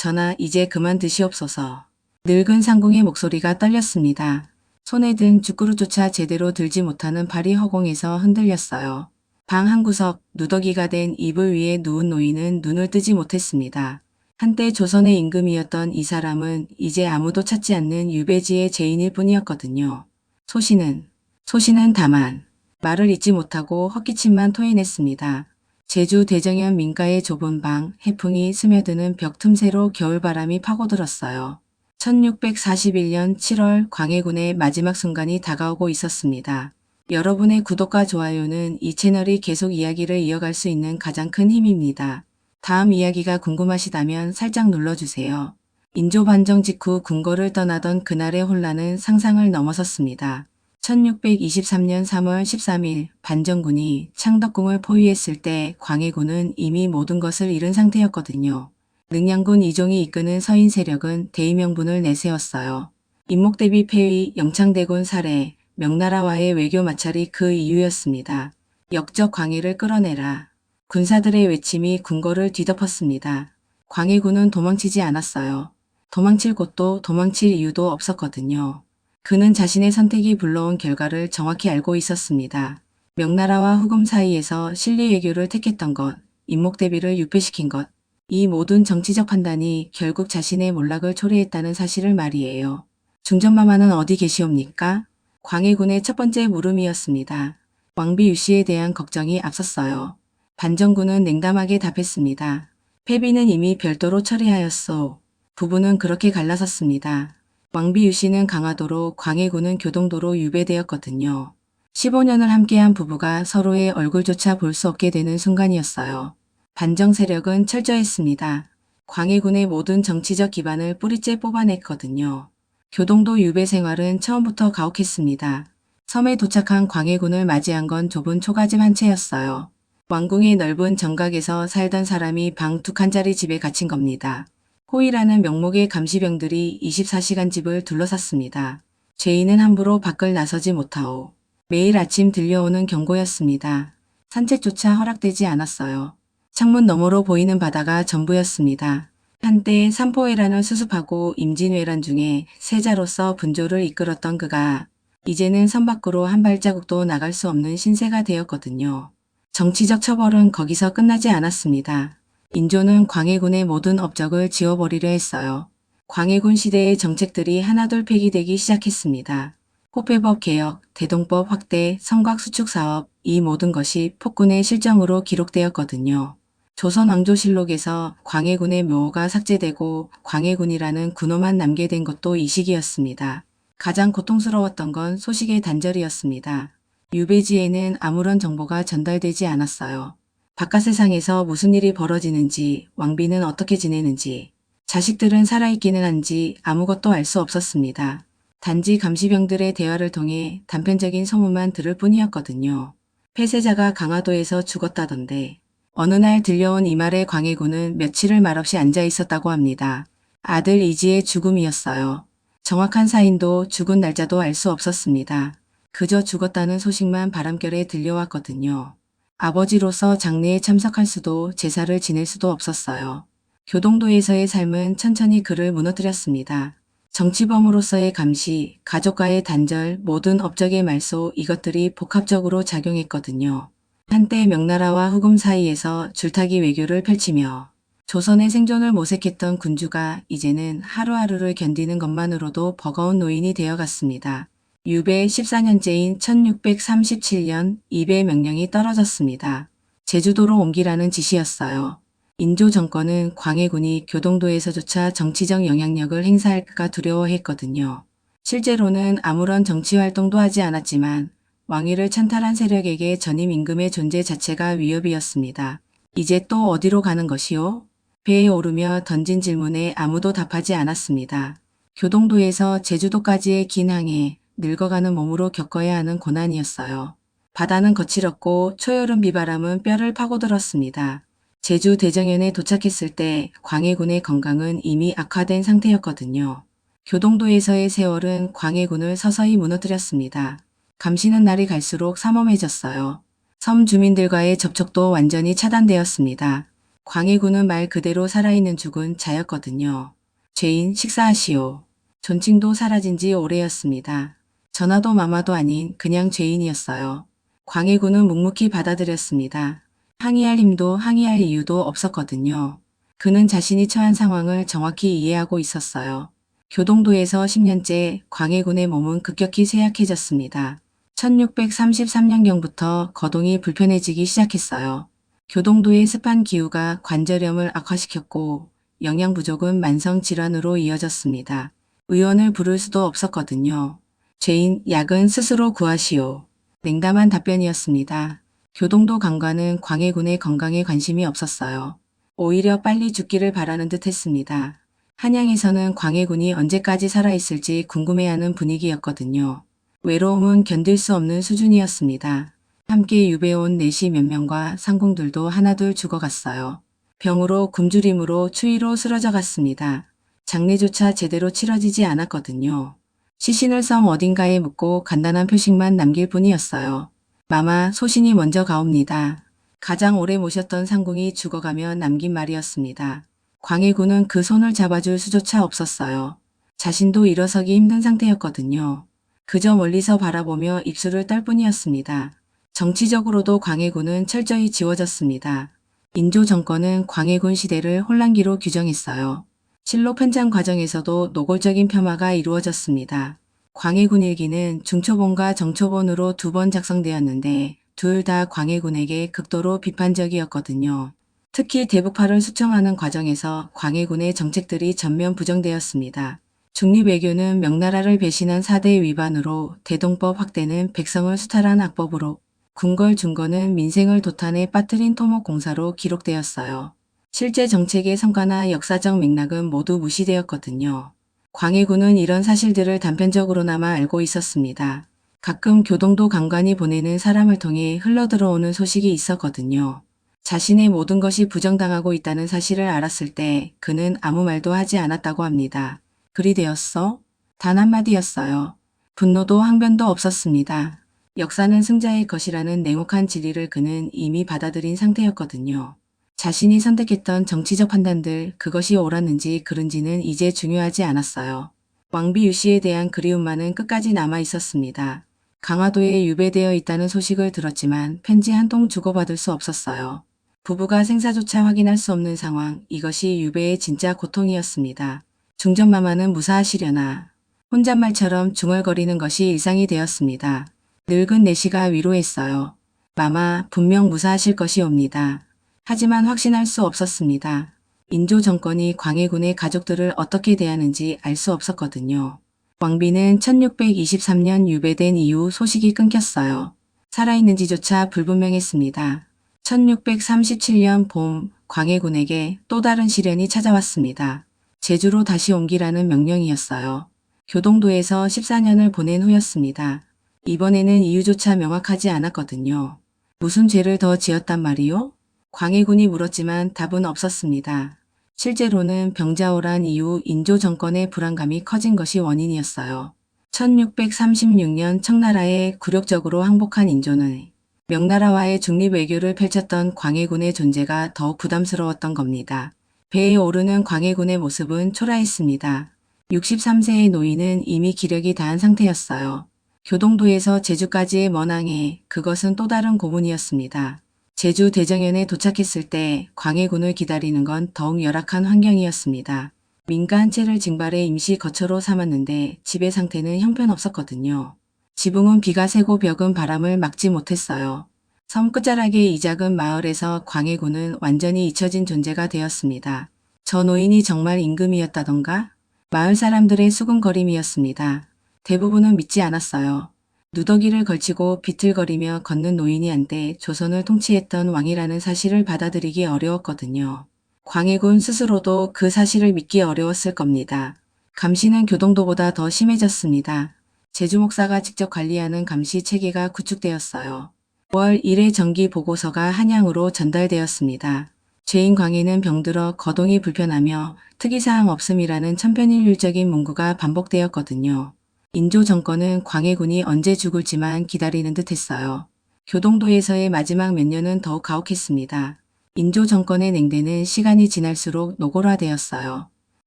전하 이제 그만 드시옵소서. 늙은 상궁의 목소리가 떨렸습니다. 손에 든 죽그릇조차 제대로 들지 못하는 발이 허공에서 흔들렸어요. 방 한구석 누더기가 된 이불 위에 누운 노인은 눈을 뜨지 못했습니다. 한때 조선의 임금이었던 이 사람은 이제 아무도 찾지 않는 유배지의 죄인일 뿐이었거든요. 소신은 다만 말을 잇지 못하고 헛기침만 토해냈습니다. 제주 대정현 민가의 좁은 방, 해풍이 스며드는 벽 틈새로 겨울바람이 파고들었어요. 1641년 7월 광해군의 마지막 순간이 다가오고 있었습니다. 여러분의 구독과 좋아요는 이 채널이 계속 이야기를 이어갈 수 있는 가장 큰 힘입니다. 다음 이야기가 궁금하시다면 살짝 눌러주세요. 인조 반정 직후 궁궐을 떠나던 그날의 혼란은 상상을 넘어섰습니다. 1623년 3월 13일 반정군이 창덕궁을 포위했을 때 광해군은 이미 모든 것을 잃은 상태였거든요. 능양군 이종이 이끄는 서인 세력은 대의명분을 내세웠어요. 임목대비 폐위, 영창대군 살해, 명나라와의 외교 마찰이 그 이유였습니다. 역적 광해를 끌어내라. 군사들의 외침이 궁궐을 뒤덮었습니다. 광해군은 도망치지 않았어요. 도망칠 곳도 도망칠 이유도 없었거든요. 그는 자신의 선택이 불러온 결과를 정확히 알고 있었습니다. 명나라와 후금 사이에서 실리 외교를 택했던 것, 임목대비를 유폐시킨 것, 이 모든 정치적 판단이 결국 자신의 몰락을 초래했다는 사실을 말이에요. 중전마마는 어디 계시옵니까? 광해군의 첫 번째 물음이었습니다. 왕비 유씨에 대한 걱정이 앞섰어요. 반정군은 냉담하게 답했습니다. 패비는 이미 별도로 처리하였소. 부부는 그렇게 갈라섰습니다. 왕비 유씨는 강화도로, 광해군은 교동도로 유배되었거든요. 15년을 함께한 부부가 서로의 얼굴조차 볼 수 없게 되는 순간이었어요. 반정 세력은 철저했습니다. 광해군의 모든 정치적 기반을 뿌리째 뽑아냈거든요. 교동도 유배 생활은 처음부터 가혹했습니다. 섬에 도착한 광해군을 맞이한 건 좁은 초가집 한 채였어요. 왕궁의 넓은 정각에서 살던 사람이 방 2칸짜리 집에 갇힌 겁니다. 호위라는 명목의 감시병들이 24시간 집을 둘러쌌습니다. 죄인은 함부로 밖을 나서지 못하오. 매일 아침 들려오는 경고였습니다. 산책조차 허락되지 않았어요. 창문 너머로 보이는 바다가 전부였습니다. 한때 삼포회란을 수습하고 임진왜란 중에 세자로서 분조를 이끌었던 그가 이제는 섬 밖으로 한 발자국도 나갈 수 없는 신세가 되었거든요. 정치적 처벌은 거기서 끝나지 않았습니다. 인조는 광해군의 모든 업적을 지워버리려 했어요. 광해군 시대의 정책들이 하나둘 폐기되기 시작했습니다. 호패법 개혁, 대동법 확대, 성곽 수축 사업, 이 모든 것이 폭군의 실정으로 기록되었거든요. 조선왕조실록에서 광해군의 묘호가 삭제되고 광해군이라는 군호만 남게 된 것도 이 시기였습니다. 가장 고통스러웠던 건 소식의 단절이었습니다. 유배지에는 아무런 정보가 전달되지 않았어요. 바깥 세상에서 무슨 일이 벌어지는지, 왕비는 어떻게 지내는지, 자식들은 살아있기는 한지 아무것도 알 수 없었습니다. 단지 감시병들의 대화를 통해 단편적인 소문만 들을 뿐이었거든요. 폐쇄자가 강화도에서 죽었다던데 어느 날 들려온 이 말에 광해군은 며칠을 말없이 앉아 있었다고 합니다. 아들 이지의 죽음이었어요. 정확한 사인도 죽은 날짜도 알 수 없었습니다. 그저 죽었다는 소식만 바람결에 들려왔거든요. 아버지로서 장례에 참석할 수도 제사를 지낼 수도 없었어요. 교동도에서의 삶은 천천히 그를 무너뜨렸습니다. 정치범으로서의 감시, 가족과의 단절, 모든 업적의 말소 이것들이 복합적으로 작용했거든요. 한때 명나라와 후금 사이에서 줄타기 외교를 펼치며 조선의 생존을 모색했던 군주가 이제는 하루하루를 견디는 것만으로도 버거운 노인이 되어갔습니다. 유배 14년째인 1637년 입의 명령이 떨어졌습니다. 제주도로 옮기라는 지시였어요. 인조 정권은 광해군이 교동도에서조차 정치적 영향력을 행사할까 두려워했거든요. 실제로는 아무런 정치 활동도 하지 않았지만 왕위를 찬탈한 세력에게 전임 임금의 존재 자체가 위협이었습니다. 이제 또 어디로 가는 것이오? 배에 오르며 던진 질문에 아무도 답하지 않았습니다. 교동도에서 제주도까지의 긴 항해, 늙어가는 몸으로 겪어야 하는 고난이었어요. 바다는 거칠었고 초여름 비바람은 뼈를 파고들었습니다. 제주 대정현에 도착했을 때 광해군의 건강은 이미 악화된 상태였거든요. 교동도에서의 세월은 광해군을 서서히 무너뜨렸습니다. 감시는 날이 갈수록 삼엄해졌어요. 섬 주민들과의 접촉도 완전히 차단되었습니다. 광해군은 말 그대로 살아있는 죽은 자였거든요. 죄인 식사하시오. 존칭도 사라진 지 오래였습니다. 전화도 마마도 아닌 그냥 죄인이었어요. 광해군은 묵묵히 받아들였습니다. 항의할 힘도 항의할 이유도 없었거든요. 그는 자신이 처한 상황을 정확히 이해하고 있었어요. 교동도에서 10년째 광해군의 몸은 급격히 쇠약해졌습니다. 1633년경부터 거동이 불편해지기 시작했어요. 교동도의 습한 기후가 관절염을 악화시켰고 영양 부족은 만성 질환으로 이어졌습니다. 의원을 부를 수도 없었거든요. 죄인 약은 스스로 구하시오. 냉담한 답변이었습니다. 교동도 간관은 광해군의 건강에 관심이 없었어요. 오히려 빨리 죽기를 바라는 듯 했습니다. 한양에서는 광해군이 언제까지 살아있을지 궁금해하는 분위기였거든요. 외로움은 견딜 수 없는 수준이었습니다. 함께 유배온 내시 몇 명과 상공들도 하나둘 죽어갔어요. 병으로 굶주림으로 추위로 쓰러져 갔습니다. 장례조차 제대로 치러지지 않았거든요. 시신을 섬 어딘가에 묻고 간단한 표식만 남길 뿐이었어요. 마마 소신이 먼저 가옵니다. 가장 오래 모셨던 상궁이 죽어가며 남긴 말이었습니다. 광해군은 그 손을 잡아줄 수조차 없었어요. 자신도 일어서기 힘든 상태였거든요. 그저 멀리서 바라보며 입술을 떨 뿐이었습니다. 정치적으로도 광해군은 철저히 지워졌습니다. 인조 정권은 광해군 시대를 혼란기로 규정했어요. 실록 편찬 과정에서도 노골적인 폄하가 이루어졌습니다. 광해군 일기는 중초본과 정초본으로 2번 작성되었는데 둘 다 광해군에게 극도로 비판적이었거든요. 특히 대북파를 수청하는 과정에서 광해군의 정책들이 전면 부정되었습니다. 중립외교는 명나라를 배신한 4대 위반으로, 대동법 확대는 백성을 수탈한 악법으로, 궁궐 중거는 민생을 도탄에 빠뜨린 토목공사로 기록되었어요. 실제 정책의 성과나 역사적 맥락은 모두 무시되었거든요. 광해군은 이런 사실들을 단편적으로나마 알고 있었습니다. 가끔 교동도 간관이 보내는 사람을 통해 흘러들어오는 소식이 있었거든요. 자신의 모든 것이 부정당하고 있다는 사실을 알았을 때 그는 아무 말도 하지 않았다고 합니다. 그리 되었어? 단 한마디였어요. 분노도 항변도 없었습니다. 역사는 승자의 것이라는 냉혹한 진리를 그는 이미 받아들인 상태였거든요. 자신이 선택했던 정치적 판단들, 그것이 옳았는지 그른지는 이제 중요하지 않았어요. 왕비 유씨에 대한 그리움만은 끝까지 남아 있었습니다. 강화도에 유배되어 있다는 소식을 들었지만 편지 한 통 주고받을 수 없었어요. 부부가 생사조차 확인할 수 없는 상황, 이것이 유배의 진짜 고통이었습니다. 중전마마는 무사하시려나. 혼잣말처럼 중얼거리는 것이 일상이 되었습니다. 늙은 내시가 위로했어요. 마마, 분명 무사하실 것이옵니다. 하지만 확신할 수 없었습니다. 인조 정권이 광해군의 가족들을 어떻게 대하는지 알 수 없었거든요. 왕비는 1623년 유배된 이후 소식이 끊겼어요. 살아있는지조차 불분명했습니다. 1637년 봄 광해군에게 또 다른 시련이 찾아왔습니다. 제주로 다시 옮기라는 명령이었어요. 교동도에서 14년을 보낸 후였습니다. 이번에는 이유조차 명확하지 않았거든요. 무슨 죄를 더 지었단 말이요? 광해군이 물었지만 답은 없었습니다. 실제로는 병자호란 이후 인조 정권의 불안감이 커진 것이 원인이었어요. 1636년 청나라에 굴욕적으로 항복한 인조는 명나라와의 중립외교를 펼쳤던 광해군의 존재가 더욱 부담스러웠던 겁니다. 배에 오르는 광해군의 모습은 초라했습니다. 63세의 노인은 이미 기력이 다한 상태였어요. 교동도에서 제주까지의 먼 항해, 그것은 또 다른 고문이었습니다. 제주 대정연에 도착했을 때 광해군을 기다리는 건 더욱 열악한 환경이었습니다. 민가 한 채를 징발해 임시 거처로 삼았는데 집의 상태는 형편없었거든요. 지붕은 비가 새고 벽은 바람을 막지 못했어요. 섬 끝자락의 이 작은 마을에서 광해군은 완전히 잊혀진 존재가 되었습니다. 저 노인이 정말 임금이었다던가? 마을 사람들의 수군거림이었습니다. 대부분은 믿지 않았어요. 누더기를 걸치고 비틀거리며 걷는 노인이 한때 조선을 통치했던 왕이라는 사실을 받아들이기 어려웠거든요. 광해군 스스로도 그 사실을 믿기 어려웠을 겁니다. 감시는 교동도보다 더 심해졌습니다. 제주 목사가 직접 관리하는 감시 체계가 구축되었어요. 5월 1회 정기 보고서가 한양으로 전달되었습니다. 죄인 광해는 병들어 거동이 불편하며 특이사항 없음이라는 천편일률적인 문구가 반복되었거든요. 인조 정권은 광해군이 언제 죽을지만 기다리는 듯 했어요. 교동도에서의 마지막 몇 년은 더욱 가혹했습니다. 인조 정권의 냉대는 시간이 지날수록 노골화되었어요.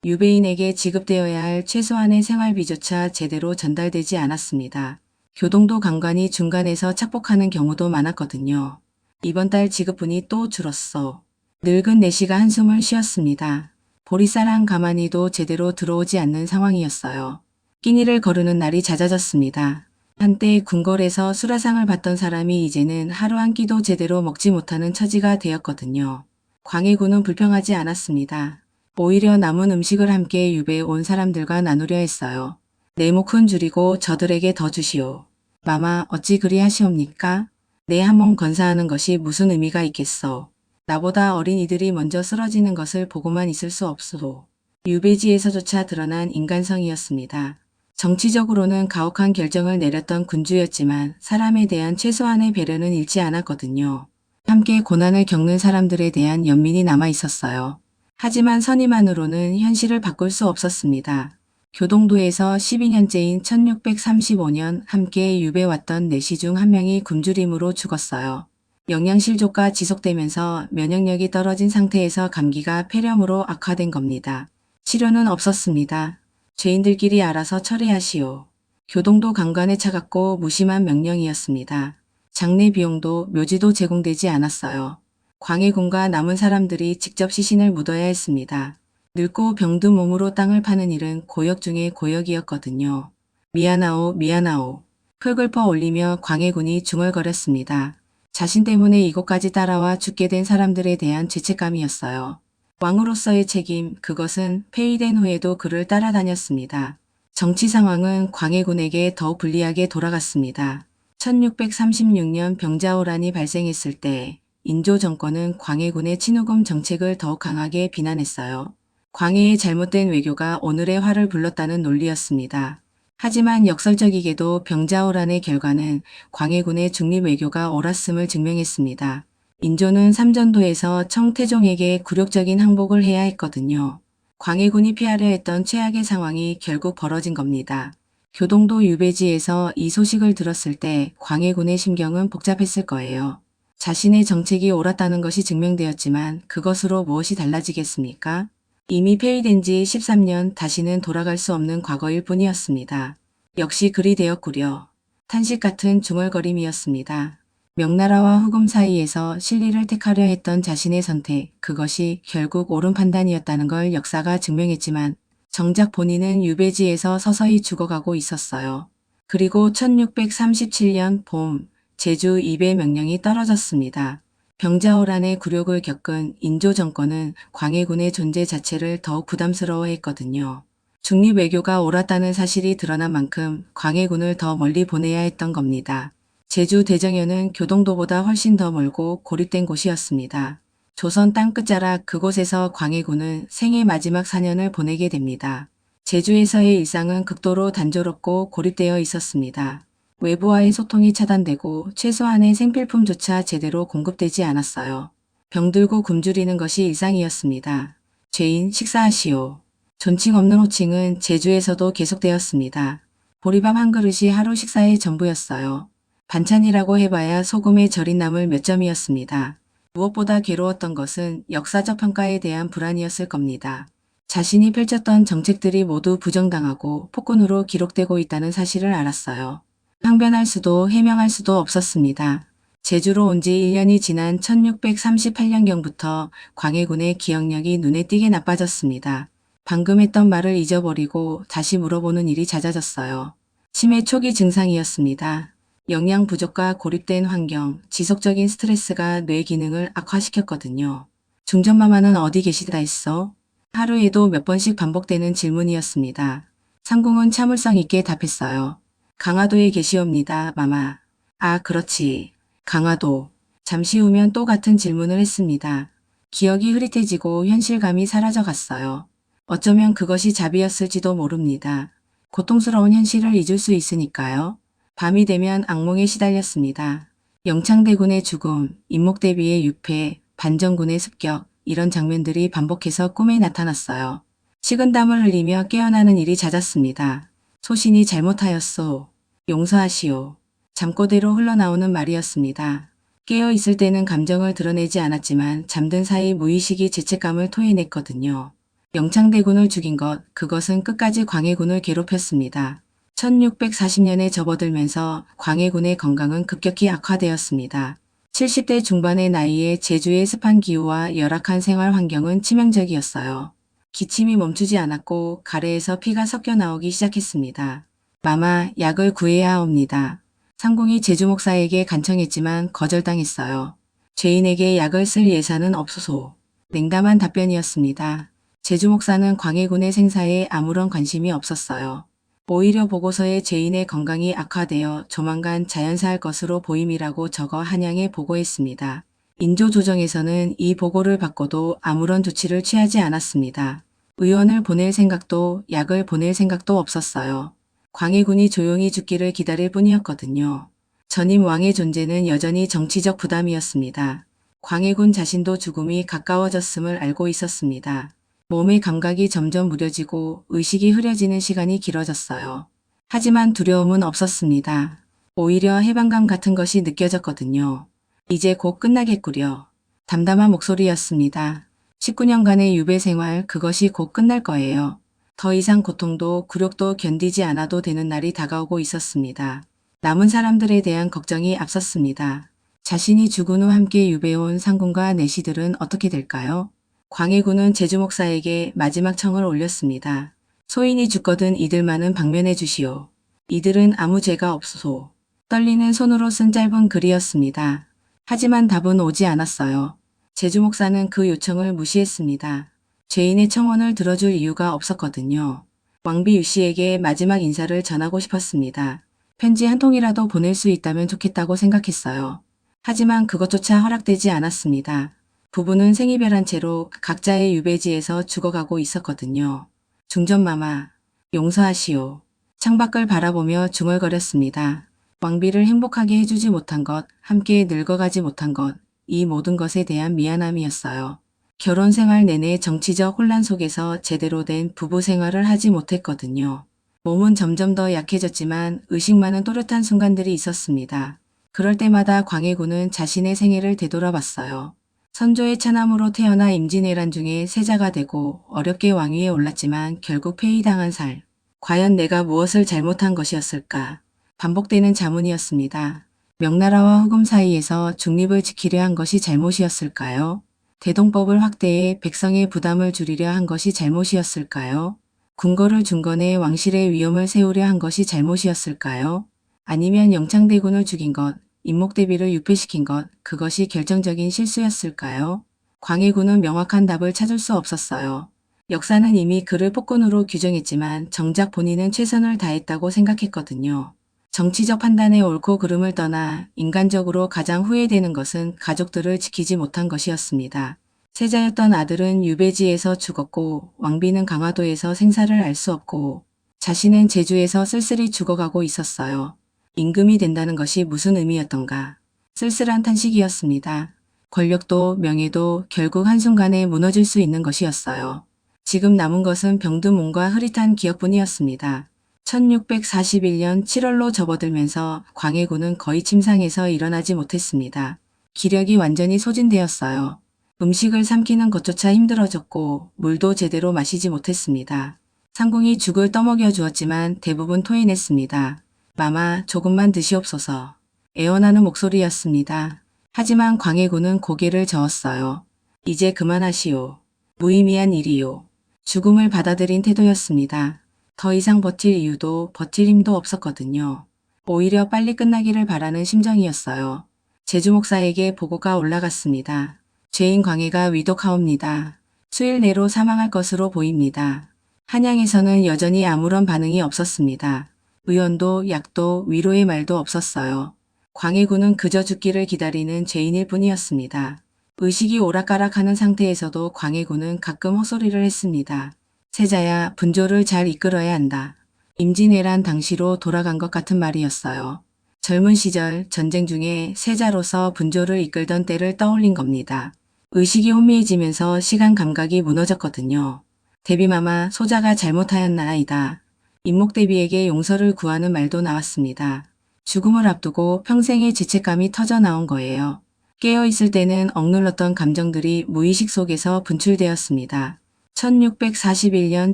유배인에게 지급되어야 할 최소한의 생활비조차 제대로 전달되지 않았습니다. 교동도 간간히 중간에서 착복하는 경우도 많았거든요. 이번 달 지급분이 또 줄었어. 늙은 내시가 한숨을 쉬었습니다. 보리쌀한 가마니도 제대로 들어오지 않는 상황이었어요. 끼니를 거르는 날이 잦아졌습니다. 한때 궁궐에서 수라상을 받던 사람이 이제는 하루 한 끼도 제대로 먹지 못하는 처지가 되었거든요. 광해군은 불평하지 않았습니다. 오히려 남은 음식을 함께 유배에 온 사람들과 나누려 했어요. 내 목은 줄이고 저들에게 더 주시오. 마마 어찌 그리하시옵니까? 내 한 몸 건사하는 것이 무슨 의미가 있겠소. 나보다 어린 이들이 먼저 쓰러지는 것을 보고만 있을 수 없소. 유배지에서조차 드러난 인간성이었습니다. 정치적으로는 가혹한 결정을 내렸던 군주였지만 사람에 대한 최소한의 배려는 잃지 않았거든요. 함께 고난을 겪는 사람들에 대한 연민이 남아 있었어요. 하지만 선의만으로는 현실을 바꿀 수 없었습니다. 교동도에서 12년째인 1635년 함께 유배왔던 내시 중 한 명이 굶주림으로 죽었어요. 영양실조가 지속되면서 면역력이 떨어진 상태에서 감기가 폐렴으로 악화된 겁니다. 치료는 없었습니다. 죄인들끼리 알아서 처리하시오. 교동도 간간에 차갑고 무심한 명령이었습니다. 장례 비용도 묘지도 제공되지 않았어요. 광해군과 남은 사람들이 직접 시신을 묻어야 했습니다. 늙고 병든 몸으로 땅을 파는 일은 고역 중의 고역이었거든요. 미안하오 미안하오. 흙을 올리며 광해군이 중얼거렸습니다. 자신 때문에 이곳까지 따라와 죽게 된 사람들에 대한 죄책감이었어요. 왕으로서의 책임, 그것은 폐위된 후에도 그를 따라다녔습니다. 정치 상황은 광해군에게 더욱 불리하게 돌아갔습니다. 1636년 병자호란이 발생했을 때 인조 정권은 광해군의 친후금 정책을 더욱 강하게 비난했어요. 광해의 잘못된 외교가 오늘의 화를 불렀다는 논리였습니다. 하지만 역설적이게도 병자호란의 결과는 광해군의 중립 외교가 옳았음을 증명했습니다. 인조는 삼전도에서 청태종에게 굴욕적인 항복을 해야 했거든요. 광해군이 피하려 했던 최악의 상황이 결국 벌어진 겁니다. 교동도 유배지에서 이 소식을 들었을 때 광해군의 심경은 복잡했을 거예요. 자신의 정책이 옳았다는 것이 증명되었지만 그것으로 무엇이 달라지겠습니까? 이미 폐위된 지 13년 다시는 돌아갈 수 없는 과거일 뿐이었습니다. 역시 그리 되었구려. 탄식 같은 중얼거림이었습니다. 명나라와 후금 사이에서 실리를 택하려 했던 자신의 선택, 그것이 결국 옳은 판단이었다는 걸 역사가 증명했지만 정작 본인은 유배지에서 서서히 죽어가고 있었어요. 그리고 1637년 봄, 제주 입의 명령이 떨어졌습니다. 병자호란의 굴욕을 겪은 인조 정권은 광해군의 존재 자체를 더욱 부담스러워했거든요. 중립 외교가 옳았다는 사실이 드러난 만큼 광해군을 더 멀리 보내야 했던 겁니다. 제주 대정연은 교동도보다 훨씬 더 멀고 고립된 곳이었습니다. 조선 땅 끝자락 그곳에서 광해군은 생애 마지막 4년을 보내게 됩니다. 제주에서의 일상은 극도로 단조롭고 고립되어 있었습니다. 외부와의 소통이 차단되고 최소한의 생필품조차 제대로 공급되지 않았어요. 병들고 굶주리는 것이 일상이었습니다. 죄인 식사하시오. 존칭 없는 호칭은 제주에서도 계속되었습니다. 보리밥 한 그릇이 하루 식사의 전부였어요. 반찬이라고 해봐야 소금에 절인 나물 몇 점이었습니다. 무엇보다 괴로웠던 것은 역사적 평가에 대한 불안이었을 겁니다. 자신이 펼쳤던 정책들이 모두 부정당하고 폭군으로 기록되고 있다는 사실을 알았어요. 항변할 수도 해명할 수도 없었습니다. 제주로 온 지 1년이 지난 1638년경부터 광해군의 기억력이 눈에 띄게 나빠졌습니다. 방금 했던 말을 잊어버리고 다시 물어보는 일이 잦아졌어요. 치매 초기 증상이었습니다. 영양 부족과 고립된 환경, 지속적인 스트레스가 뇌 기능을 악화시켰거든요. 중전마마는 어디 계시다 했어? 하루에도 몇 번씩 반복되는 질문이었습니다. 상궁은 참을성 있게 답했어요. 강화도에 계시옵니다, 마마. 아, 그렇지. 강화도. 잠시 후면 또 같은 질문을 했습니다. 기억이 흐릿해지고 현실감이 사라져갔어요. 어쩌면 그것이 자비였을지도 모릅니다. 고통스러운 현실을 잊을 수 있으니까요. 밤이 되면 악몽에 시달렸습니다. 영창대군의 죽음, 임목대비의 유패, 반정군의 습격, 이런 장면들이 반복해서 꿈에 나타났어요. 식은땀을 흘리며 깨어나는 일이 잦았습니다. 소신이 잘못하였소. 용서하시오. 잠꼬대로 흘러나오는 말이었습니다. 깨어 있을 때는 감정을 드러내지 않았지만 잠든 사이 무의식이 죄책감을 토해냈거든요. 영창대군을 죽인 것, 그것은 끝까지 광해군을 괴롭혔습니다. 1640년에 접어들면서 광해군의 건강은 급격히 악화되었습니다. 70대 중반의 나이에 제주의 습한 기후와 열악한 생활 환경은 치명적이었어요. 기침이 멈추지 않았고 가래에서 피가 섞여 나오기 시작했습니다. 마마, 약을 구해야 하옵니다. 상궁이 제주 목사에게 간청했지만 거절당했어요. 죄인에게 약을 쓸 예산은 없소서. 냉담한 답변이었습니다. 제주 목사는 광해군의 생사에 아무런 관심이 없었어요. 오히려 보고서에 죄인의 건강이 악화되어 조만간 자연사할 것으로 보임이라고 적어 한양에 보고했습니다. 인조조정에서는 이 보고를 받고도 아무런 조치를 취하지 않았습니다. 의원을 보낼 생각도 약을 보낼 생각도 없었어요. 광해군이 조용히 죽기를 기다릴 뿐이었거든요. 전임 왕의 존재는 여전히 정치적 부담이었습니다. 광해군 자신도 죽음이 가까워졌음을 알고 있었습니다. 몸의 감각이 점점 무뎌지고 의식이 흐려지는 시간이 길어졌어요. 하지만 두려움은 없었습니다. 오히려 해방감 같은 것이 느껴졌거든요. 이제 곧 끝나겠구려. 담담한 목소리였습니다. 19년간의 유배 생활, 그것이 곧 끝날 거예요. 더 이상 고통도 굴욕도 견디지 않아도 되는 날이 다가오고 있었습니다. 남은 사람들에 대한 걱정이 앞섰습니다. 자신이 죽은 후 함께 유배온 상군과 내시들은 어떻게 될까요? 광해군은 제주 목사에게 마지막 청을 올렸습니다. 소인이 죽거든 이들만은 방면해 주시오. 이들은 아무 죄가 없소서. 떨리는 손으로 쓴 짧은 글이었습니다. 하지만 답은 오지 않았어요. 제주 목사는 그 요청을 무시했습니다. 죄인의 청원을 들어줄 이유가 없었거든요. 왕비 유씨에게 마지막 인사를 전하고 싶었습니다. 편지 한 통이라도 보낼 수 있다면 좋겠다고 생각했어요. 하지만 그것조차 허락되지 않았습니다. 부부는 생이별한 채로 각자의 유배지에서 죽어가고 있었거든요. 중전마마, 용서하시오. 창밖을 바라보며 중얼거렸습니다. 왕비를 행복하게 해주지 못한 것, 함께 늙어가지 못한 것, 이 모든 것에 대한 미안함이었어요. 결혼 생활 내내 정치적 혼란 속에서 제대로 된 부부 생활을 하지 못했거든요. 몸은 점점 더 약해졌지만 의식 많은 또렷한 순간들이 있었습니다. 그럴 때마다 광해군은 자신의 생애를 되돌아봤어요. 선조의 차남으로 태어나 임진왜란 중에 세자가 되고 어렵게 왕위에 올랐지만 결국 폐위당한 살. 과연 내가 무엇을 잘못한 것이었을까? 반복되는 자문이었습니다. 명나라와 후금 사이에서 중립을 지키려 한 것이 잘못이었을까요? 대동법을 확대해 백성의 부담을 줄이려 한 것이 잘못이었을까요? 궁궐을 중건해 왕실의 위험을 세우려 한 것이 잘못이었을까요? 아니면 영창대군을 죽인 것, 임목대비를 유폐시킨 것, 그것이 결정적인 실수였을까요? 광해군은 명확한 답을 찾을 수 없었어요. 역사는 이미 그를 폭군으로 규정했지만 정작 본인은 최선을 다했다고 생각했거든요. 정치적 판단의 옳고 그름을 떠나 인간적으로 가장 후회되는 것은 가족들을 지키지 못한 것이었습니다. 세자였던 아들은 유배지에서 죽었고 왕비는 강화도에서 생사를 알 수 없고 자신은 제주에서 쓸쓸히 죽어가고 있었어요. 임금이 된다는 것이 무슨 의미였던가. 쓸쓸한 탄식이었습니다. 권력도 명예도 결국 한순간에 무너질 수 있는 것이었어요. 지금 남은 것은 병든 몸과 흐릿한 기억뿐이었습니다. 1641년 7월로 접어들면서 광해군은 거의 침상에서 일어나지 못했습니다. 기력이 완전히 소진되었어요. 음식을 삼키는 것조차 힘들어졌고 물도 제대로 마시지 못했습니다. 상궁이 죽을 떠먹여 주었지만 대부분 토해냈습니다. 마마, 조금만 드시옵소서. 애원하는 목소리였습니다. 하지만 광해군은 고개를 저었어요. 이제 그만하시오. 무의미한 일이요. 죽음을 받아들인 태도였습니다. 더 이상 버틸 이유도 버틸 힘도 없었거든요. 오히려 빨리 끝나기를 바라는 심정이었어요. 제주 목사에게 보고가 올라갔습니다. 죄인 광해가 위독하옵니다. 수일 내로 사망할 것으로 보입니다. 한양에서는 여전히 아무런 반응이 없었습니다. 의원도 약도 위로의 말도 없었어요. 광해군은 그저 죽기를 기다리는 죄인일 뿐이었습니다. 의식이 오락가락하는 상태에서도 광해군은 가끔 헛소리를 했습니다. 세자야, 분조를 잘 이끌어야 한다. 임진왜란 당시로 돌아간 것 같은 말이었어요. 젊은 시절 전쟁 중에 세자로서 분조를 이끌던 때를 떠올린 겁니다. 의식이 혼미해지면서 시간 감각이 무너졌거든요. 대비마마, 소자가 잘못하였나이다. 임목대비에게 용서를 구하는 말도 나왔습니다. 죽음을 앞두고 평생의 죄책감이 터져 나온 거예요. 깨어있을 때는 억눌렀던 감정들이 무의식 속에서 분출되었습니다. 1641년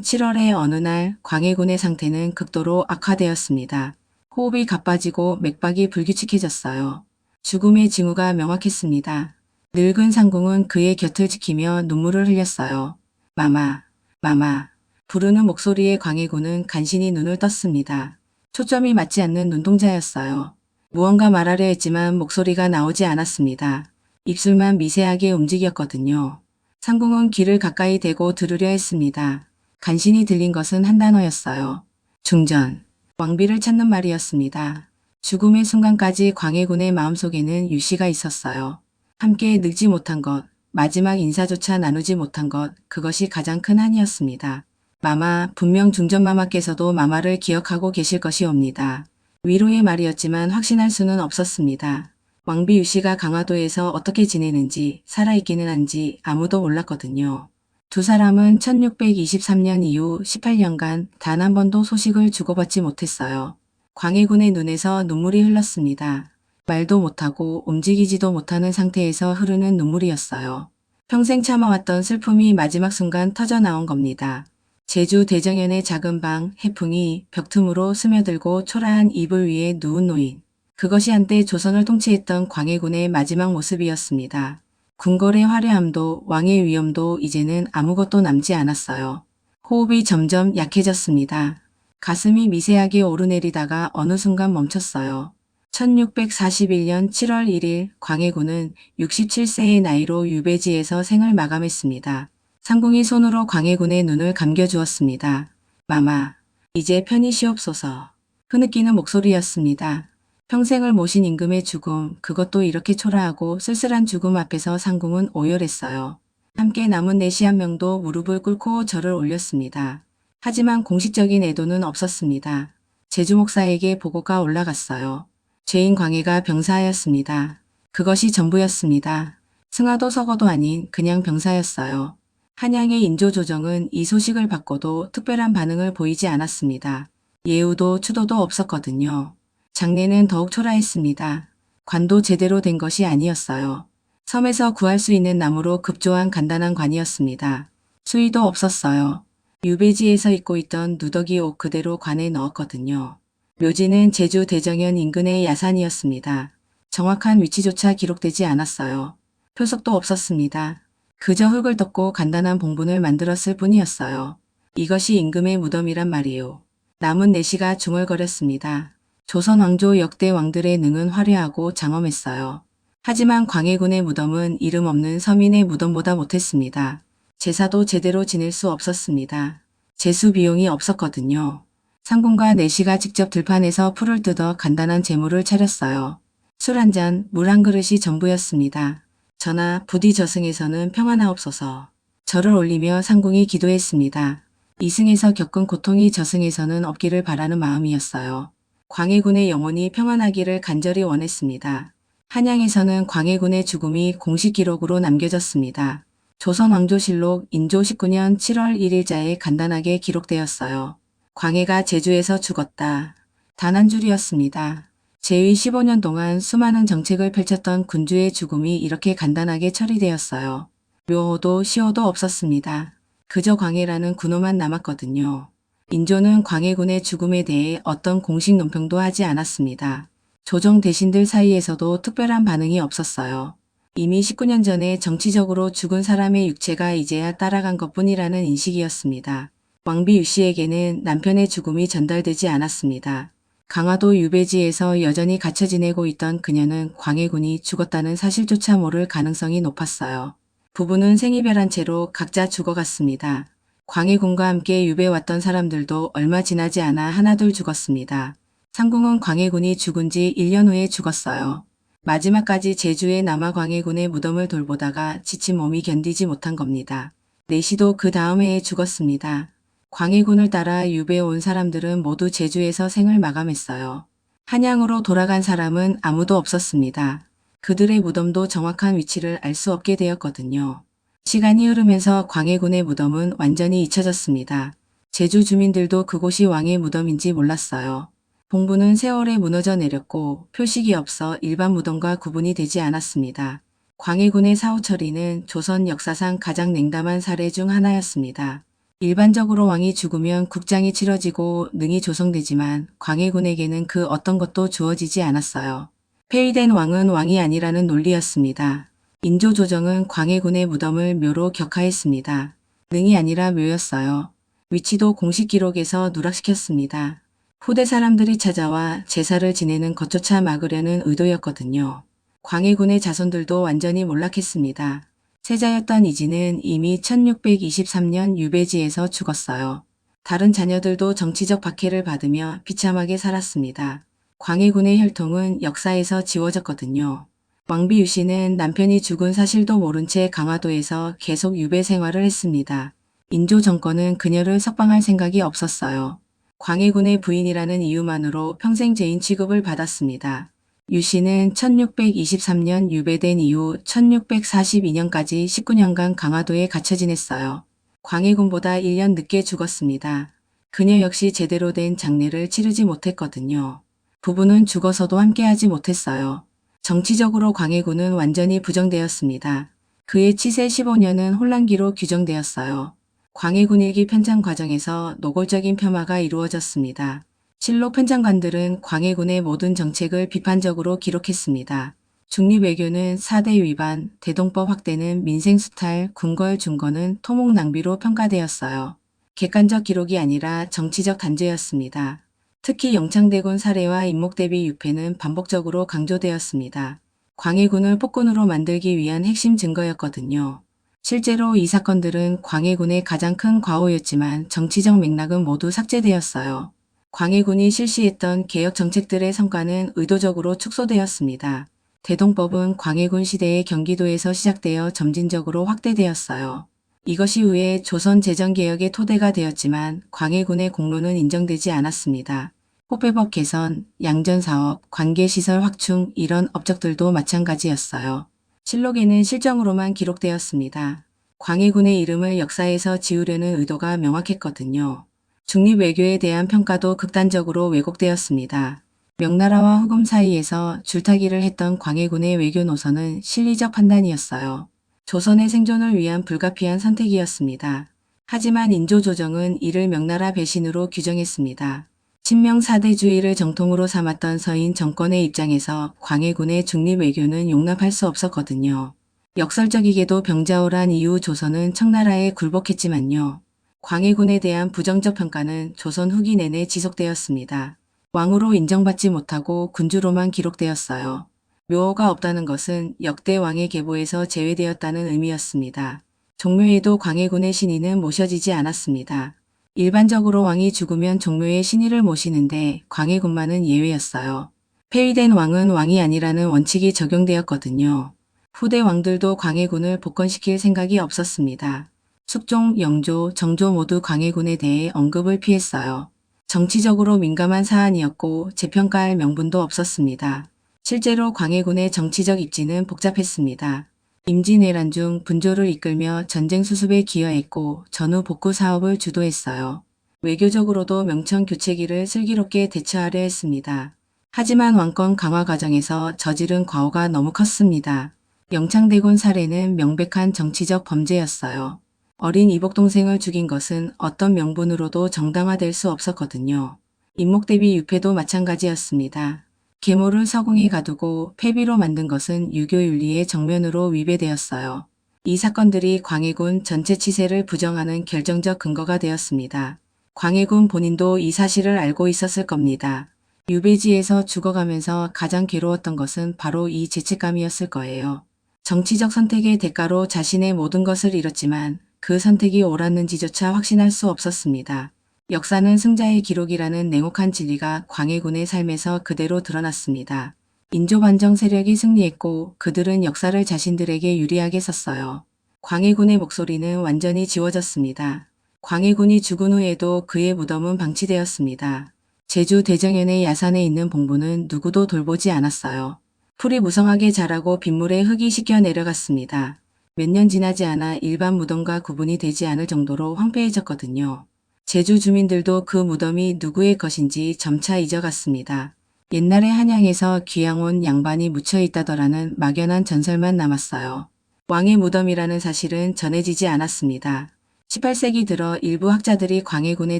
7월의 어느 날 광해군의 상태는 극도로 악화되었습니다. 호흡이 가빠지고 맥박이 불규칙해졌어요. 죽음의 징후가 명확했습니다. 늙은 상궁은 그의 곁을 지키며 눈물을 흘렸어요. 마마, 마마. 부르는 목소리에 광해군은 간신히 눈을 떴습니다. 초점이 맞지 않는 눈동자였어요. 무언가 말하려 했지만 목소리가 나오지 않았습니다. 입술만 미세하게 움직였거든요. 상궁은 귀를 가까이 대고 들으려 했습니다. 간신히 들린 것은 한 단어였어요. 중전. 왕비를 찾는 말이었습니다. 죽음의 순간까지 광해군의 마음속에는 유씨가 있었어요. 함께 늙지 못한 것, 마지막 인사조차 나누지 못한 것, 그것이 가장 큰 한이었습니다. 마마, 분명 중전마마께서도 마마를 기억하고 계실 것이옵니다. 위로의 말이었지만 확신할 수는 없었습니다. 왕비 유씨가 강화도에서 어떻게 지내는지, 살아있기는 한지 아무도 몰랐거든요. 두 사람은 1623년 이후 18년간 단 한 번도 소식을 주고받지 못했어요. 광해군의 눈에서 눈물이 흘렀습니다. 말도 못하고 움직이지도 못하는 상태에서 흐르는 눈물이었어요. 평생 참아왔던 슬픔이 마지막 순간 터져나온 겁니다. 제주 대정연의 작은 방, 해풍이 벽 틈으로 스며들고 초라한 이불 위에 누운 노인. 그것이 한때 조선을 통치했던 광해군의 마지막 모습이었습니다. 궁궐의 화려함도 왕의 위엄도 이제는 아무것도 남지 않았어요. 호흡이 점점 약해졌습니다. 가슴이 미세하게 오르내리다가 어느 순간 멈췄어요. 1641년 7월 1일 광해군은 67세의 나이로 유배지에서 생을 마감했습니다. 상궁이 손으로 광해군의 눈을 감겨주었습니다. 마마, 이제 편히 쉬옵소서. 흐느끼는 목소리였습니다. 평생을 모신 임금의 죽음, 그것도 이렇게 초라하고 쓸쓸한 죽음 앞에서 상궁은 오열했어요. 함께 남은 내시 한 명도 무릎을 꿇고 절을 올렸습니다. 하지만 공식적인 애도는 없었습니다. 제주 목사에게 보고가 올라갔어요. 죄인 광해가 병사하였습니다. 그것이 전부였습니다. 승하도 서거도 아닌 그냥 병사였어요. 한양의 인조조정은 이 소식을 받고도 특별한 반응을 보이지 않았습니다. 예우도 추도도 없었거든요. 장례는 더욱 초라했습니다. 관도 제대로 된 것이 아니었어요. 섬에서 구할 수 있는 나무로 급조한 간단한 관이었습니다. 수의도 없었어요. 유배지에서 입고 있던 누더기 옷 그대로 관에 넣었거든요. 묘지는 제주 대정연 인근의 야산이었습니다. 정확한 위치조차 기록되지 않았어요. 표석도 없었습니다. 그저 흙을 덮고 간단한 봉분을 만들었을 뿐이었어요. 이것이 임금의 무덤이란 말이요. 남은 내시가 중얼거렸습니다. 조선 왕조 역대 왕들의 능은 화려하고 장엄했어요. 하지만 광해군의 무덤은 이름 없는 서민의 무덤보다 못했습니다. 제사도 제대로 지낼 수 없었습니다. 제수 비용이 없었거든요. 상궁과 내시가 직접 들판에서 풀을 뜯어 간단한 제물을 차렸어요. 술 한 잔, 물 한 그릇이 전부였습니다. 전하, 부디 저승에서는 평안하옵소서. 절을 올리며 상궁이 기도했습니다. 이승에서 겪은 고통이 저승에서는 없기를 바라는 마음이었어요. 광해군의 영혼이 평안하기를 간절히 원했습니다. 한양에서는 광해군의 죽음이 공식 기록으로 남겨졌습니다. 조선왕조실록 인조 19년 7월 1일자에 간단하게 기록되었어요. 광해가 제주에서 죽었다. 단 한 줄이었습니다. 제위 15년 동안 수많은 정책을 펼쳤던 군주의 죽음이 이렇게 간단하게 처리되었어요. 묘호도 시호도 없었습니다. 그저 광해라는 군호만 남았거든요. 인조는 광해군의 죽음에 대해 어떤 공식 논평도 하지 않았습니다. 조정 대신들 사이에서도 특별한 반응이 없었어요. 이미 19년 전에 정치적으로 죽은 사람의 육체가 이제야 따라간 것뿐이라는 인식이었습니다. 왕비 유씨에게는 남편의 죽음이 전달되지 않았습니다. 강화도 유배지에서 여전히 갇혀 지내고 있던 그녀는 광해군이 죽었다는 사실조차 모를 가능성이 높았어요. 부부는 생이별한 채로 각자 죽어갔습니다. 광해군과 함께 유배 왔던 사람들도 얼마 지나지 않아 하나둘 죽었습니다. 상궁은 광해군이 죽은 지 1년 후에 죽었어요. 마지막까지 제주에 남아 광해군의 무덤을 돌보다가 지친 몸이 견디지 못한 겁니다. 내시도 그 다음 해에 죽었습니다. 광해군을 따라 유배에 온 사람들은 모두 제주에서 생을 마감했어요. 한양으로 돌아간 사람은 아무도 없었습니다. 그들의 무덤도 정확한 위치를 알 수 없게 되었거든요. 시간이 흐르면서 광해군의 무덤은 완전히 잊혀졌습니다. 제주 주민들도 그곳이 왕의 무덤인지 몰랐어요. 봉부는 세월에 무너져 내렸고 표식이 없어 일반 무덤과 구분이 되지 않았습니다. 광해군의 사후 처리는 조선 역사상 가장 냉담한 사례 중 하나였습니다. 일반적으로 왕이 죽으면 국장이 치러지고 능이 조성되지만 광해군에게는 그 어떤 것도 주어지지 않았어요. 폐위된 왕은 왕이 아니라는 논리였습니다. 인조조정은 광해군의 무덤을 묘로 격하했습니다. 능이 아니라 묘였어요. 위치도 공식 기록에서 누락시켰습니다. 후대 사람들이 찾아와 제사를 지내는 것조차 막으려는 의도였거든요. 광해군의 자손들도 완전히 몰락했습니다. 세자였던 이진은 이미 1623년 유배지에서 죽었어요. 다른 자녀들도 정치적 박해를 받으며 비참하게 살았습니다. 광해군의 혈통은 역사에서 지워졌거든요. 왕비 유씨는 남편이 죽은 사실도 모른 채 강화도에서 계속 유배 생활을 했습니다. 인조 정권은 그녀를 석방할 생각이 없었어요. 광해군의 부인이라는 이유만으로 평생 죄인 취급을 받았습니다. 유씨는 1623년 유배된 이후 1642년까지 19년간 강화도에 갇혀 지냈어요. 광해군보다 1년 늦게 죽었습니다. 그녀 역시 제대로 된 장례를 치르지 못했거든요. 부부는 죽어서도 함께하지 못했어요. 정치적으로 광해군은 완전히 부정되었습니다. 그의 치세 15년은 혼란기로 규정되었어요. 광해군 일기 편찬 과정에서 노골적인 폄하가 이루어졌습니다. 실록 편찬관들은 광해군의 모든 정책을 비판적으로 기록했습니다. 중립외교는 4대 위반, 대동법 확대는 민생수탈, 궁궐 중거는 토목 낭비로 평가되었어요. 객관적 기록이 아니라 정치적 단죄였습니다. 특히 영창대군 사례와 임목대비 유패는 반복적으로 강조되었습니다. 광해군을 폭군으로 만들기 위한 핵심 증거였거든요. 실제로 이 사건들은 광해군의 가장 큰 과오였지만 정치적 맥락은 모두 삭제되었어요. 광해군이 실시했던 개혁 정책들의 성과는 의도적으로 축소되었습니다. 대동법은 광해군 시대의 경기도에서 시작되어 점진적으로 확대되었어요. 이것이 후에 조선 재정개혁의 토대가 되었지만 광해군의 공로는 인정되지 않았습니다. 호패법 개선, 양전사업, 관계시설 확충 이런 업적들도 마찬가지였어요. 실록에는 실정으로만 기록되었습니다. 광해군의 이름을 역사에서 지우려는 의도가 명확했거든요. 중립외교에 대한 평가도 극단적으로 왜곡되었습니다. 명나라와 후금 사이에서 줄타기를 했던 광해군의 외교 노선은 실리적 판단이었어요. 조선의 생존을 위한 불가피한 선택이었습니다. 하지만 인조조정은 이를 명나라 배신으로 규정했습니다. 친명 사대주의를 정통으로 삼았던 서인 정권의 입장에서 광해군의 중립외교는 용납할 수 없었거든요. 역설적이게도 병자호란 이후 조선은 청나라에 굴복했지만요. 광해군에 대한 부정적 평가는 조선 후기 내내 지속되었습니다. 왕으로 인정받지 못하고 군주로만 기록되었어요. 묘호가 없다는 것은 역대 왕의 계보에서 제외되었다는 의미였습니다. 종묘에도 광해군의 신의는 모셔지지 않았습니다. 일반적으로 왕이 죽으면 종묘에 신의를 모시는데 광해군만은 예외였어요. 폐위된 왕은 왕이 아니라는 원칙이 적용되었거든요. 후대 왕들도 광해군을 복권시킬 생각이 없었습니다. 숙종, 영조, 정조 모두 광해군에 대해 언급을 피했어요. 정치적으로 민감한 사안이었고 재평가할 명분도 없었습니다. 실제로 광해군의 정치적 입지는 복잡했습니다. 임진왜란 중 분조를 이끌며 전쟁 수습에 기여했고 전후 복구 사업을 주도했어요. 외교적으로도 명청 교체기를 슬기롭게 대처하려 했습니다. 하지만 왕권 강화 과정에서 저지른 과오가 너무 컸습니다. 영창대군 사례는 명백한 정치적 범죄였어요. 어린 이복동생을 죽인 것은 어떤 명분으로도 정당화될 수 없었거든요. 임목대비 유패도 마찬가지였습니다. 계모를 서궁에 가두고 폐비로 만든 것은 유교윤리의 정면으로 위배되었어요. 이 사건들이 광해군 전체 치세를 부정하는 결정적 근거가 되었습니다. 광해군 본인도 이 사실을 알고 있었을 겁니다. 유배지에서 죽어가면서 가장 괴로웠던 것은 바로 이 죄책감이었을 거예요. 정치적 선택의 대가로 자신의 모든 것을 잃었지만 그 선택이 옳았는지조차 확신할 수 없었습니다. 역사는 승자의 기록이라는 냉혹한 진리가 광해군의 삶에서 그대로 드러났습니다. 인조반정 세력이 승리했고 그들은 역사를 자신들에게 유리하게 썼어요. 광해군의 목소리는 완전히 지워졌습니다. 광해군이 죽은 후에도 그의 무덤은 방치되었습니다. 제주 대정연의 야산에 있는 봉부는 누구도 돌보지 않았어요. 풀이 무성하게 자라고 빗물에 흙이 씻겨 내려갔습니다. 몇 년 지나지 않아 일반 무덤과 구분이 되지 않을 정도로 황폐해졌거든요. 제주 주민들도 그 무덤이 누구의 것인지 점차 잊어갔습니다. 옛날에 한양에서 귀양 온 양반이 묻혀 있다더라는 막연한 전설만 남았어요. 왕의 무덤이라는 사실은 전해지지 않았습니다. 18세기 들어 일부 학자들이 광해군에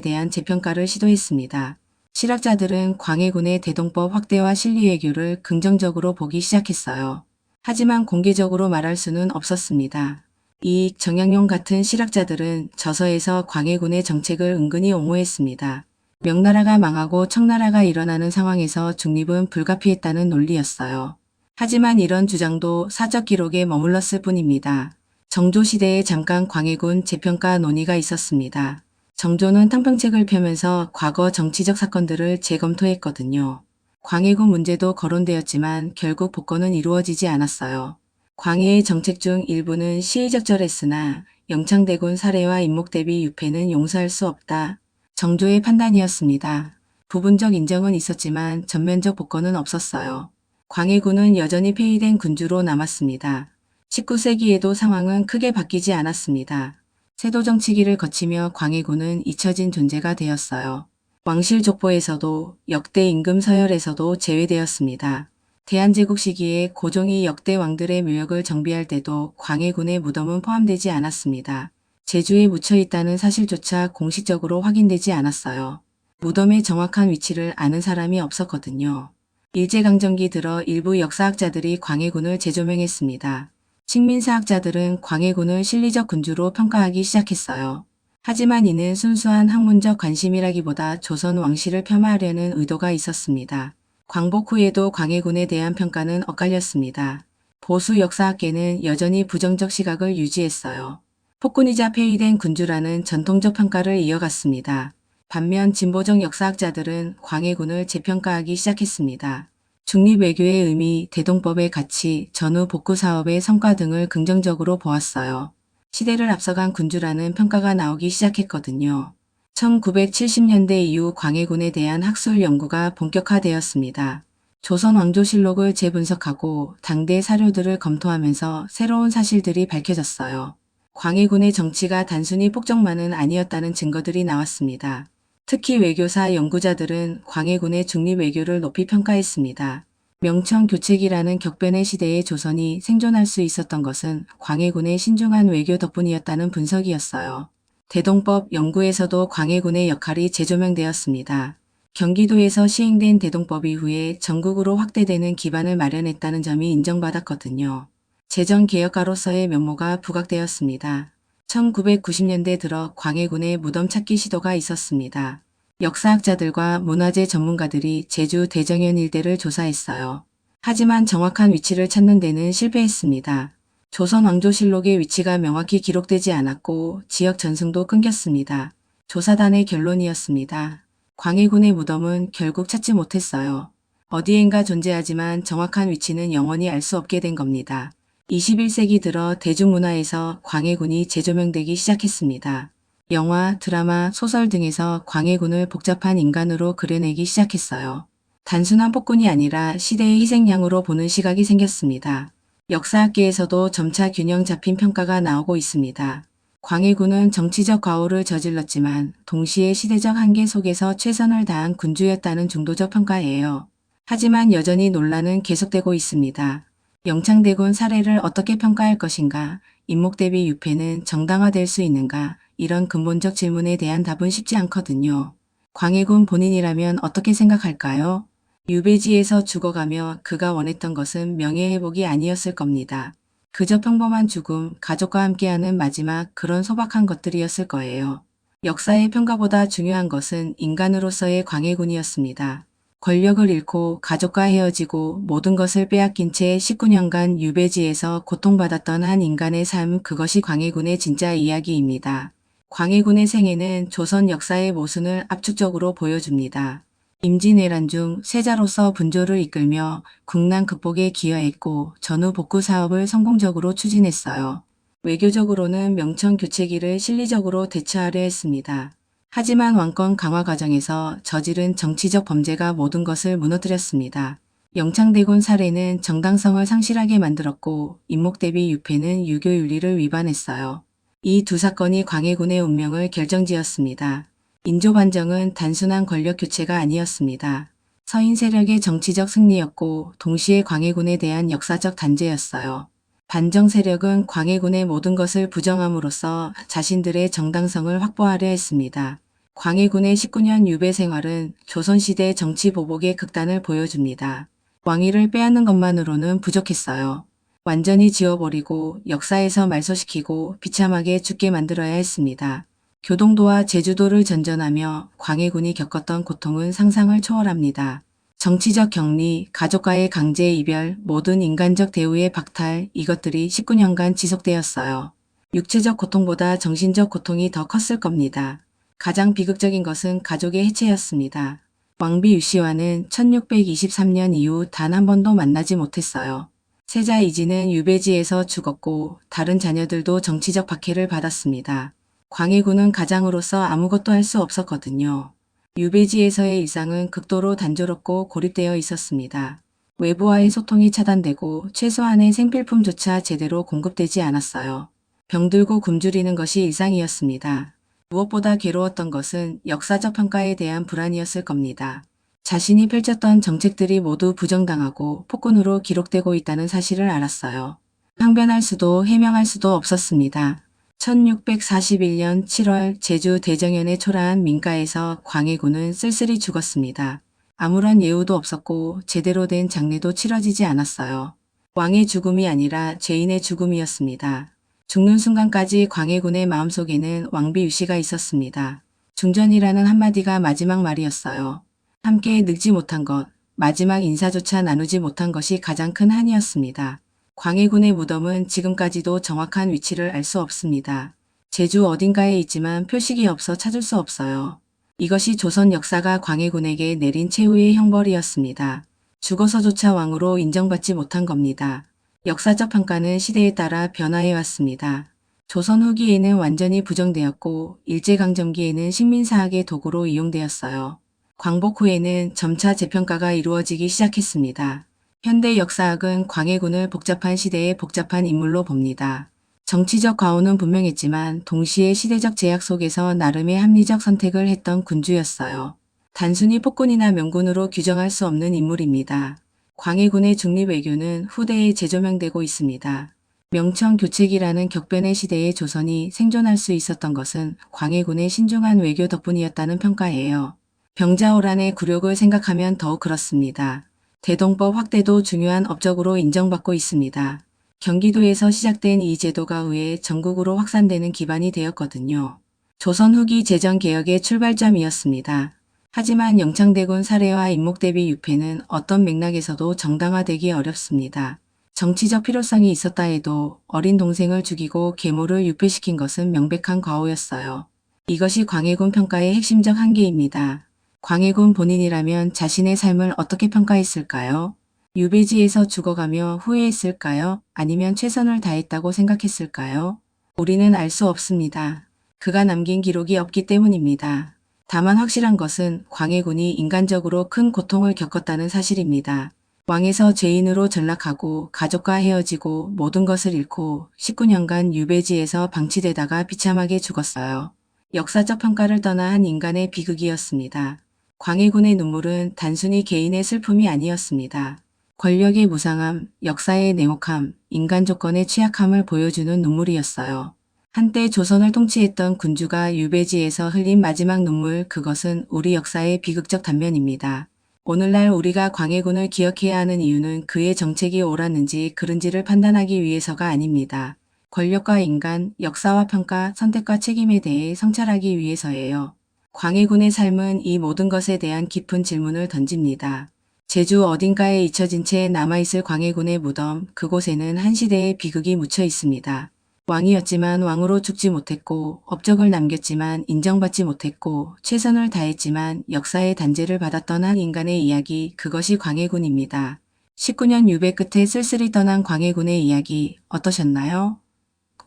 대한 재평가를 시도했습니다. 실학자들은 광해군의 대동법 확대와 실리외교를 긍정적으로 보기 시작했어요. 하지만 공개적으로 말할 수는 없었습니다. 이익 정약용 같은 실학자들은 저서에서 광해군의 정책을 은근히 옹호했습니다. 명나라가 망하고 청나라가 일어나는 상황에서 중립은 불가피했다는 논리였어요. 하지만 이런 주장도 사적 기록에 머물렀을 뿐입니다. 정조 시대에 잠깐 광해군 재평가 논의가 있었습니다. 정조는 탕평책을 펴면서 과거 정치적 사건들을 재검토했거든요. 광해군 문제도 거론되었지만 결국 복권은 이루어지지 않았어요. 광해의 정책 중 일부는 시의적절했으나 영창대군 사례와 임목대비 유패는 용서할 수 없다. 정조의 판단이었습니다. 부분적 인정은 있었지만 전면적 복권은 없었어요. 광해군은 여전히 폐위된 군주로 남았습니다. 19세기에도 상황은 크게 바뀌지 않았습니다. 세도 정치기를 거치며 광해군은 잊혀진 존재가 되었어요. 왕실 족보에서도 역대 임금 서열에서도 제외되었습니다. 대한제국 시기에 고종이 역대 왕들의 묘역을 정비할 때도 광해군의 무덤은 포함되지 않았습니다. 제주에 묻혀 있다는 사실조차 공식적으로 확인되지 않았어요. 무덤의 정확한 위치를 아는 사람이 없었거든요. 일제강점기 들어 일부 역사학자들이 광해군을 재조명했습니다. 식민사학자들은 광해군을 실리적 군주로 평가하기 시작했어요. 하지만 이는 순수한 학문적 관심이라기보다 조선 왕실을 폄하하려는 의도가 있었습니다. 광복 후에도 광해군에 대한 평가는 엇갈렸습니다. 보수 역사학계는 여전히 부정적 시각을 유지했어요. 폭군이자 폐위된 군주라는 전통적 평가를 이어갔습니다. 반면 진보적 역사학자들은 광해군을 재평가하기 시작했습니다. 중립외교의 의미, 대동법의 가치, 전후 복구 사업의 성과 등을 긍정적으로 보았어요. 시대를 앞서간 군주라는 평가가 나오기 시작했거든요. 1970년대 이후 광해군에 대한 학술 연구가 본격화되었습니다. 조선 왕조실록을 재분석하고 당대 사료들을 검토하면서 새로운 사실들이 밝혀졌어요. 광해군의 정치가 단순히 폭정만은 아니었다는 증거들이 나왔습니다. 특히 외교사 연구자들은 광해군의 중립외교를 높이 평가했습니다. 명청교책이라는 격변의 시대에 조선이 생존할 수 있었던 것은 광해군의 신중한 외교 덕분이었다는 분석이었어요. 대동법 연구에서도 광해군의 역할이 재조명되었습니다. 경기도에서 시행된 대동법 이후에 전국으로 확대되는 기반을 마련했다는 점이 인정받았거든요. 재정개혁가로서의 면모가 부각되었습니다. 1990년대 들어 광해군의 무덤 찾기 시도가 있었습니다. 역사학자들과 문화재 전문가들이 제주 대정연 일대를 조사했어요. 하지만 정확한 위치를 찾는 데는 실패했습니다. 조선 왕조실록의 위치가 명확히 기록되지 않았고 지역 전승도 끊겼습니다. 조사단의 결론이었습니다. 광해군의 무덤은 결국 찾지 못했어요. 어디엔가 존재하지만 정확한 위치는 영원히 알 수 없게 된 겁니다. 21세기 들어 대중문화에서 광해군이 재조명되기 시작했습니다. 영화, 드라마, 소설 등에서 광해군을 복잡한 인간으로 그려내기 시작했어요. 단순한 폭군이 아니라 시대의 희생양으로 보는 시각이 생겼습니다. 역사학계에서도 점차 균형 잡힌 평가가 나오고 있습니다. 광해군은 정치적 과오를 저질렀지만 동시에 시대적 한계 속에서 최선을 다한 군주였다는 중도적 평가예요. 하지만 여전히 논란은 계속되고 있습니다. 영창대군 사례를 어떻게 평가할 것인가, 임목대비 유패는 정당화될 수 있는가, 이런 근본적 질문에 대한 답은 쉽지 않거든요. 광해군 본인이라면 어떻게 생각할까요? 유배지에서 죽어가며 그가 원했던 것은 명예회복이 아니었을 겁니다. 그저 평범한 죽음, 가족과 함께하는 마지막 그런 소박한 것들이었을 거예요. 역사의 평가보다 중요한 것은 인간으로서의 광해군이었습니다. 권력을 잃고 가족과 헤어지고 모든 것을 빼앗긴 채 19년간 유배지에서 고통받았던 한 인간의 삶, 그것이 광해군의 진짜 이야기입니다. 광해군의 생애는 조선 역사의 모순을 압축적으로 보여줍니다. 임진왜란 중 세자로서 분조를 이끌며 국난 극복에 기여했고 전후 복구 사업을 성공적으로 추진했어요. 외교적으로는 명청교체기를 실리적으로 대처하려 했습니다. 하지만 왕권 강화 과정에서 저지른 정치적 범죄가 모든 것을 무너뜨렸습니다. 영창대군 사례는 정당성을 상실하게 만들었고 임목대비 유패는 유교윤리를 위반했어요. 이 두 사건이 광해군의 운명을 결정지었습니다. 인조반정은 단순한 권력 교체가 아니었습니다. 서인 세력의 정치적 승리였고 동시에 광해군에 대한 역사적 단죄였어요. 반정 세력은 광해군의 모든 것을 부정함으로써 자신들의 정당성을 확보하려 했습니다. 광해군의 19년 유배 생활은 조선시대 정치 보복의 극단을 보여줍니다. 왕위를 빼앗는 것만으로는 부족했어요. 완전히 지워버리고 역사에서 말소시키고 비참하게 죽게 만들어야 했습니다. 교동도와 제주도를 전전하며 광해군이 겪었던 고통은 상상을 초월합니다. 정치적 격리, 가족과의 강제 이별, 모든 인간적 대우의 박탈, 이것들이 19년간 지속되었어요. 육체적 고통보다 정신적 고통이 더 컸을 겁니다. 가장 비극적인 것은 가족의 해체였습니다. 왕비 유씨와는 1623년 이후 단 한 번도 만나지 못했어요. 세자 이지는 유배지에서 죽었고 다른 자녀들도 정치적 박해를 받았습니다. 광해군은 가장으로서 아무것도 할 수 없었거든요. 유배지에서의 일상은 극도로 단조롭고 고립되어 있었습니다. 외부와의 소통이 차단되고 최소한의 생필품조차 제대로 공급되지 않았어요. 병들고 굶주리는 것이 일상이었습니다. 무엇보다 괴로웠던 것은 역사적 평가에 대한 불안이었을 겁니다. 자신이 펼쳤던 정책들이 모두 부정당하고 폭군으로 기록되고 있다는 사실을 알았어요. 항변할 수도 해명할 수도 없었습니다. 1641년 7월 제주 대정연에 초라한 민가에서 광해군은 쓸쓸히 죽었습니다. 아무런 예우도 없었고 제대로 된 장례도 치러지지 않았어요. 왕의 죽음이 아니라 죄인의 죽음이었습니다. 죽는 순간까지 광해군의 마음속에는 왕비 유씨가 있었습니다. 중전이라는 한마디가 마지막 말이었어요. 함께 늙지 못한 것, 마지막 인사조차 나누지 못한 것이 가장 큰 한이었습니다. 광해군의 무덤은 지금까지도 정확한 위치를 알 수 없습니다. 제주 어딘가에 있지만 표식이 없어 찾을 수 없어요. 이것이 조선 역사가 광해군에게 내린 최후의 형벌이었습니다. 죽어서조차 왕으로 인정받지 못한 겁니다. 역사적 평가는 시대에 따라 변화해 왔습니다. 조선 후기에는 완전히 부정되었고 일제강점기에는 식민사학의 도구로 이용되었어요. 광복 후에는 점차 재평가가 이루어지기 시작했습니다. 현대 역사학은 광해군을 복잡한 시대의 복잡한 인물로 봅니다. 정치적 과오는 분명했지만 동시에 시대적 제약 속에서 나름의 합리적 선택을 했던 군주였어요. 단순히 폭군이나 명군으로 규정할 수 없는 인물입니다. 광해군의 중립외교는 후대에 재조명되고 있습니다. 명청교책이라는 격변의 시대의 조선이 생존할 수 있었던 것은 광해군의 신중한 외교 덕분이었다는 평가예요. 병자호란의 굴욕을 생각하면 더욱 그렇습니다. 대동법 확대도 중요한 업적으로 인정받고 있습니다. 경기도에서 시작된 이 제도가 후에 전국으로 확산되는 기반이 되었거든요. 조선 후기 재정개혁의 출발점이었습니다. 하지만 영창대군 사례와 임목대비 유폐는 어떤 맥락에서도 정당화되기 어렵습니다. 정치적 필요성이 있었다 해도 어린 동생을 죽이고 계모를 유폐시킨 것은 명백한 과오였어요. 이것이 광해군 평가의 핵심적 한계입니다. 광해군 본인이라면 자신의 삶을 어떻게 평가했을까요? 유배지에서 죽어가며 후회했을까요? 아니면 최선을 다했다고 생각했을까요? 우리는 알 수 없습니다. 그가 남긴 기록이 없기 때문입니다. 다만 확실한 것은 광해군이 인간적으로 큰 고통을 겪었다는 사실입니다. 왕에서 죄인으로 전락하고 가족과 헤어지고 모든 것을 잃고 19년간 유배지에서 방치되다가 비참하게 죽었어요. 역사적 평가를 떠나 한 인간의 비극이었습니다. 광해군의 눈물은 단순히 개인의 슬픔이 아니었습니다. 권력의 무상함, 역사의 냉혹함, 인간 조건의 취약함을 보여주는 눈물이었어요. 한때 조선을 통치했던 군주가 유배지에서 흘린 마지막 눈물, 그것은 우리 역사의 비극적 단면입니다. 오늘날 우리가 광해군을 기억해야 하는 이유는 그의 정책이 옳았는지 그른지를 판단하기 위해서가 아닙니다. 권력과 인간, 역사와 평가, 선택과 책임에 대해 성찰하기 위해서예요. 광해군의 삶은 이 모든 것에 대한 깊은 질문을 던집니다. 제주 어딘가에 잊혀진 채 남아있을 광해군의 무덤, 그곳에는 한 시대의 비극이 묻혀 있습니다. 왕이었지만 왕으로 죽지 못했고, 업적을 남겼지만 인정받지 못했고, 최선을 다했지만 역사의 단죄를 받았던 한 인간의 이야기, 그것이 광해군입니다. 19년 유배 끝에 쓸쓸히 떠난 광해군의 이야기 어떠셨나요?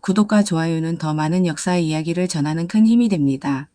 구독과 좋아요는 더 많은 역사 이야기를 전하는 큰 힘이 됩니다.